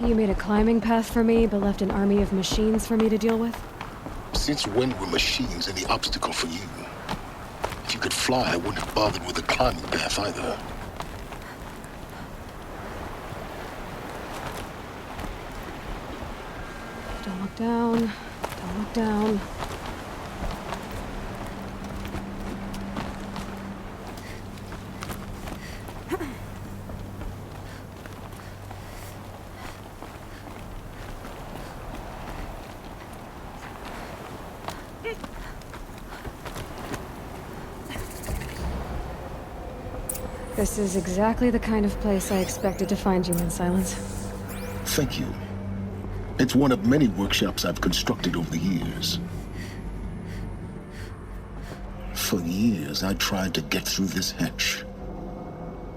You made a climbing path for me, but left an army of machines for me to deal with? Since when were machines any obstacle for you? If you could fly, I wouldn't have bothered with a climbing path either. Don't look down. Don't look down. This is exactly the kind of place I expected to find you in, Silence. Thank you. It's one of many workshops I've constructed over the years. For years, I tried to get through this hatch.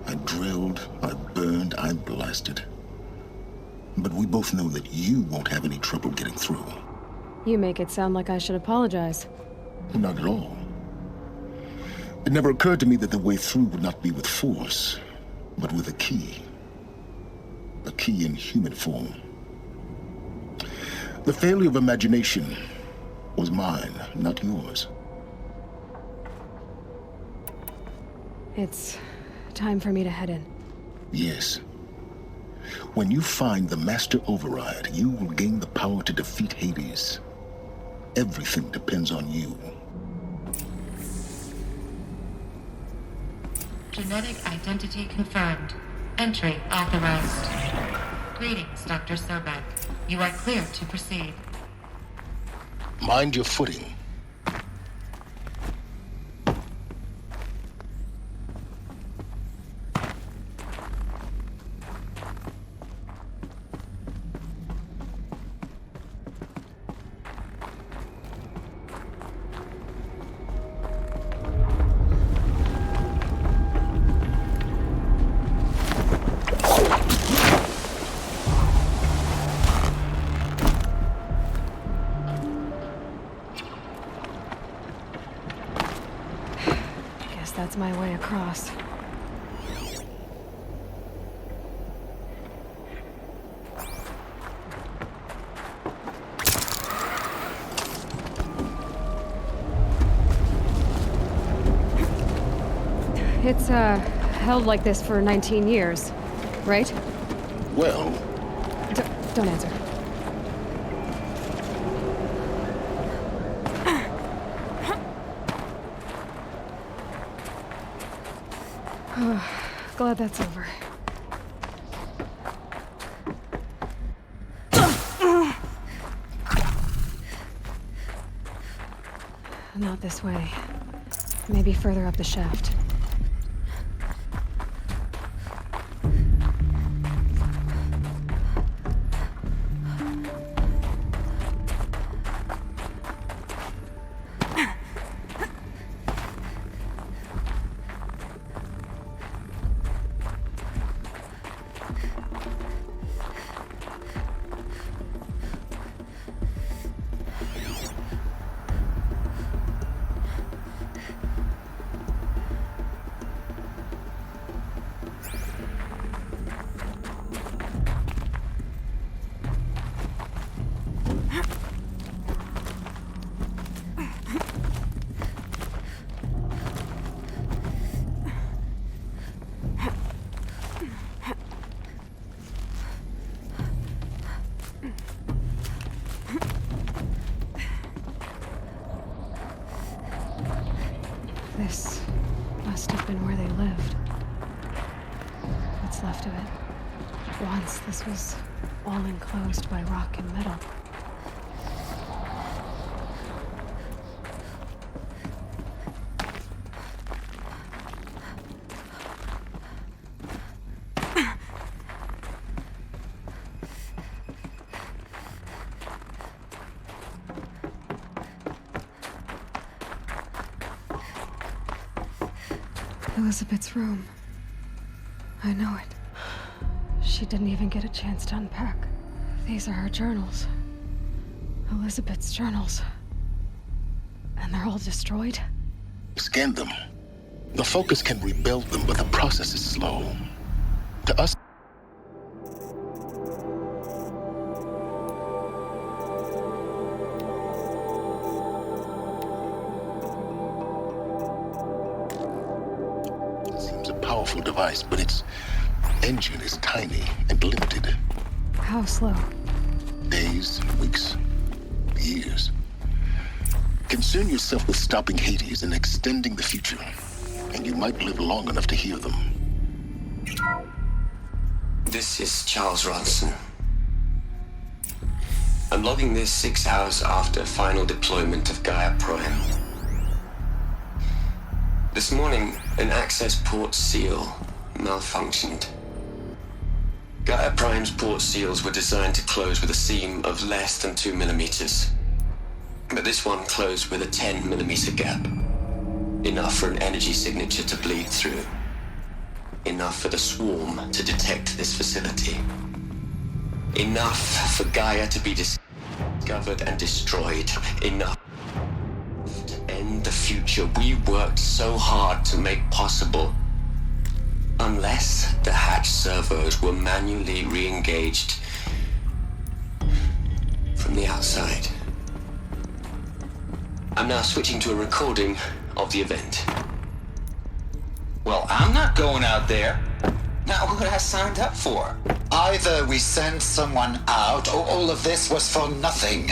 I drilled, I burned, I blasted. But we both know that you won't have any trouble getting through. You make it sound like I should apologize. Not at all. It never occurred to me that the way through would not be with force, but with a key. A key in human form. The failure of imagination was mine, not yours. It's time for me to head in. Yes. When you find the Master Override, you will gain the power to defeat Hades. Everything depends on you. Genetic identity confirmed. Entry authorized. Greetings, Dr. Sobek. You are clear to proceed. Mind your footing. That's my way across. It's, held like this for 19 years, right? Well... Don't answer. Glad that's over. Not this way. Maybe further up the shaft. This must have been where they lived. What's left of it. Once this was all enclosed by rock and metal. Elizabeth's room. I know it. She didn't even get a chance to unpack. These are her journals. Elizabeth's journals. And they're all destroyed? Scan them. The Focus can rebuild them, but the process is slow. To us... powerful device, but its engine is tiny and limited. How slow? Days, weeks, years. Concern yourself with stopping Hades and extending the future, and you might live long enough to hear them. This is Charles Ronson. I'm logging this 6 hours after final deployment of Gaia Prime. This morning, an access port seal malfunctioned. Gaia Prime's port seals were designed to close with a seam of less than 2 millimeters. But this one closed with a 10 millimeter gap. Enough for an energy signature to bleed through. Enough for the swarm to detect this facility. Enough for Gaia to be discovered and destroyed. Enough to end the future we worked so hard to make possible. Unless the hatch servos were manually re-engaged from the outside. I'm now switching to a recording of the event. Well, I'm not going out there. Not what I signed up for. Either we send someone out, or all of this was for nothing.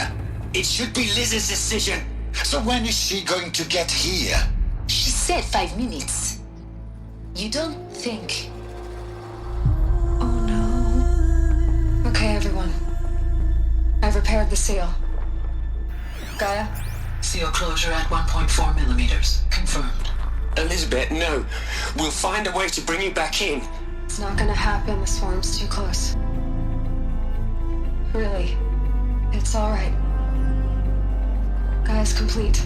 It should be Liz's decision. So when is she going to get here? She said 5 minutes. You don't think... Oh no. Okay, everyone. I've repaired the seal. Gaia? Seal closure at 1.4 millimeters. Confirmed. Elizabeth, no. We'll find a way to bring you back in. It's not gonna happen. The swarm's too close. Really. It's alright. Gaia's complete.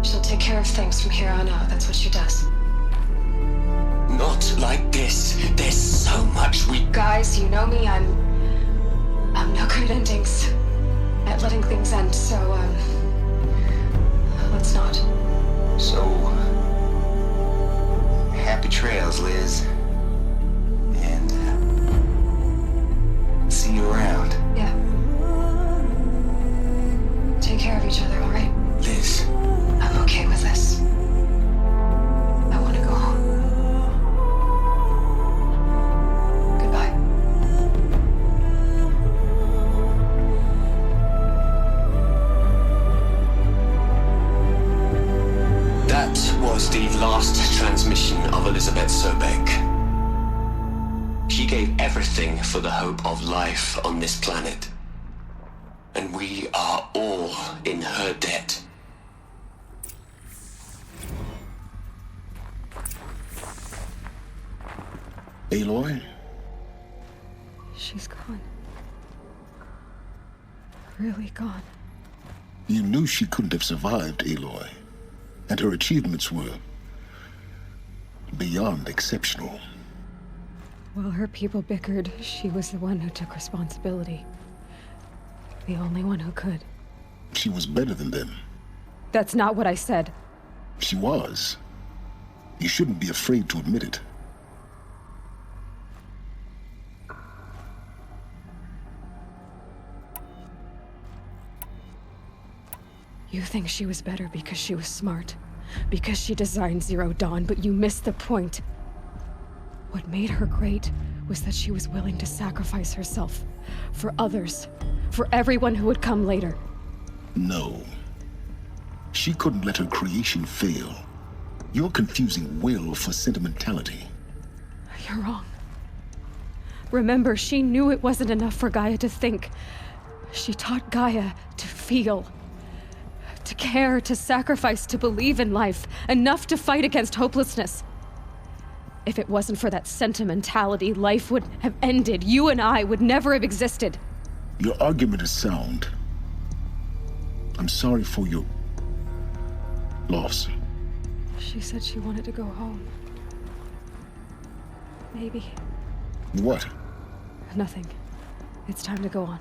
She'll take care of things from here on out. That's what she does. Not like this. There's so much we... Guys, you know me. I'm no good at endings. At letting things end, so, let's not. So, happy trails, Liz. And, see you around. Yeah. Take care of each other, alright? Liz. I'm okay with this. I want to go home. Goodbye. That was the last transmission of Elizabeth Sobeck. She gave everything for the hope of life on this planet. And we are all in her debt. Aloy? She's gone. Really gone. You knew she couldn't have survived, Aloy. And her achievements were beyond exceptional. While her people bickered, she was the one who took responsibility. The only one who could. She was better than them. That's not what I said. She was. You shouldn't be afraid to admit it. You think she was better because she was smart, because she designed Zero Dawn, but you missed the point. What made her great was that she was willing to sacrifice herself for others, for everyone who would come later. No. She couldn't let her creation fail. You're confusing will for sentimentality. You're wrong. Remember, she knew it wasn't enough for Gaia to think. She taught Gaia to feel. To care, to sacrifice, to believe in life, enough to fight against hopelessness. If it wasn't for that sentimentality, life would have ended. You and I would never have existed. Your argument is sound. I'm sorry for your loss. She said she wanted to go home. Maybe. What? Nothing. It's time to go on.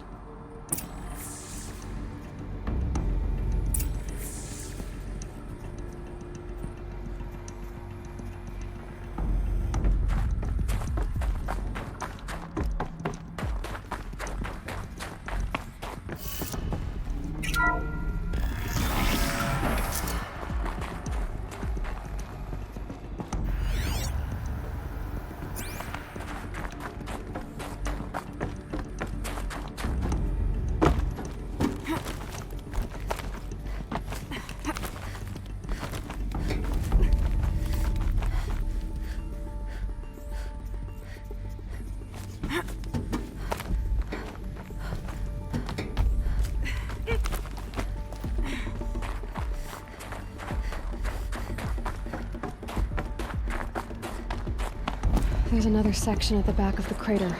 There's another section at the back of the crater.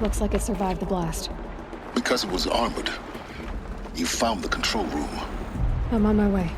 Looks like it survived the blast. Because it was armored. You found the control room. I'm on my way.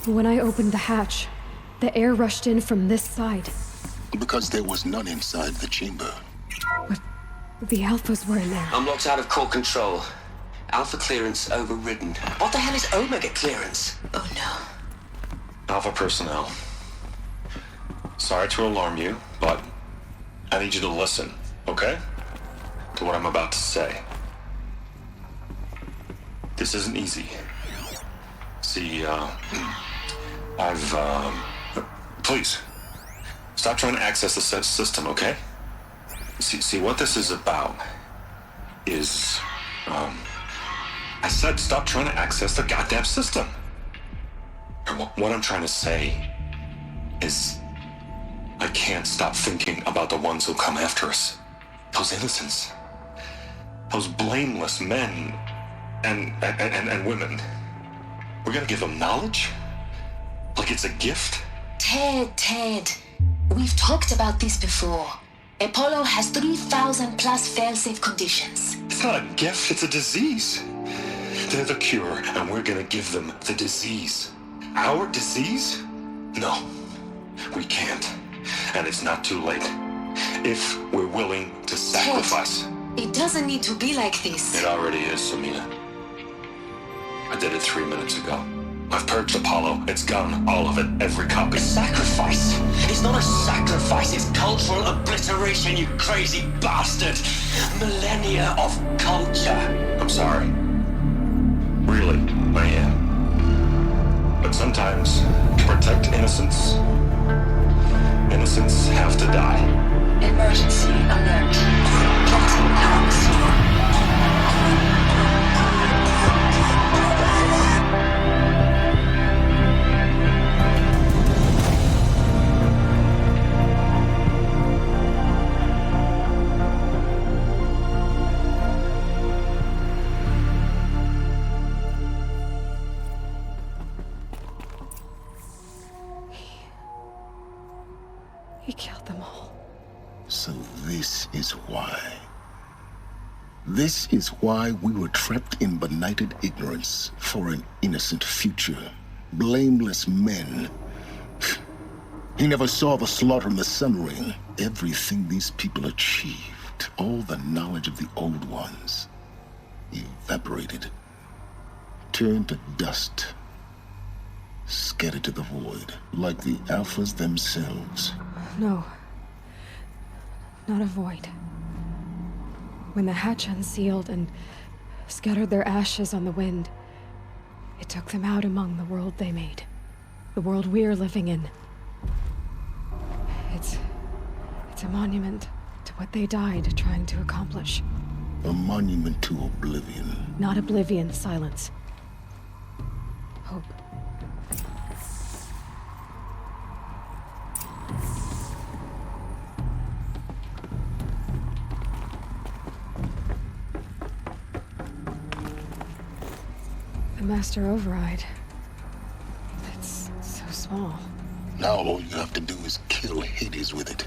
When I opened the hatch, the air rushed in from this side. Because there was none inside the chamber. But the Alphas were in there. I'm locked out of core control. Alpha clearance overridden. What the hell is Omega clearance? Oh no. Alpha personnel. Sorry to alarm you, but I need you to listen, okay? To what I'm about to say. This isn't easy. See, please, stop trying to access the system, okay? See, what this is about is, I said stop trying to access the goddamn system. What I'm trying to say is, I can't stop thinking about the ones who come after us. Those innocents. Those blameless men and women. We're gonna give them knowledge? Like it's a gift? Ted. We've talked about this before. Apollo has 3,000 plus fail-safe conditions. It's not a gift, it's a disease. They're the cure, and we're gonna give them the disease. Our disease? No, we can't. And it's not too late. If we're willing to sacrifice. Ted, it doesn't need to be like this. It already is, Samina. I did it 3 minutes ago. I've purged Apollo. It's gone. All of it. Every copy. Sacrifice? It's not a sacrifice, it's cultural obliteration, you crazy bastard! Millennia of culture! I'm sorry. Really, I am. But sometimes, to protect innocence, innocents have to die. Emergency alert. Captain Alex. He killed them all. So this is why. This is why we were trapped in benighted ignorance for an innocent future. Blameless men. He never saw the slaughter in the Sun Ring. Everything these people achieved, all the knowledge of the old ones, evaporated, turned to dust, scattered to the void, like the Alphas themselves. No. Not a void. When the hatch unsealed and scattered their ashes on the wind, it took them out among the world they made. The world we're living in. It's a monument to what they died trying to accomplish. A monument to oblivion. Not oblivion, silence. Hope. The Master Override. It's so small. Now all you have to do is kill Hades with it.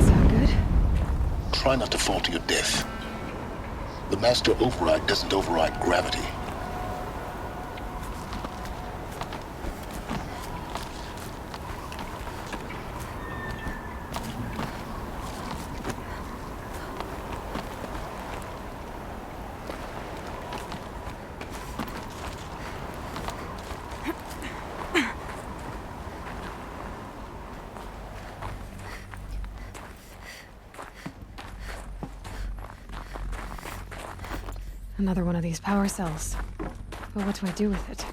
Sound good? Try not to fall to your death. The Master Override doesn't override gravity. Another one of these power cells. But what do I do with it?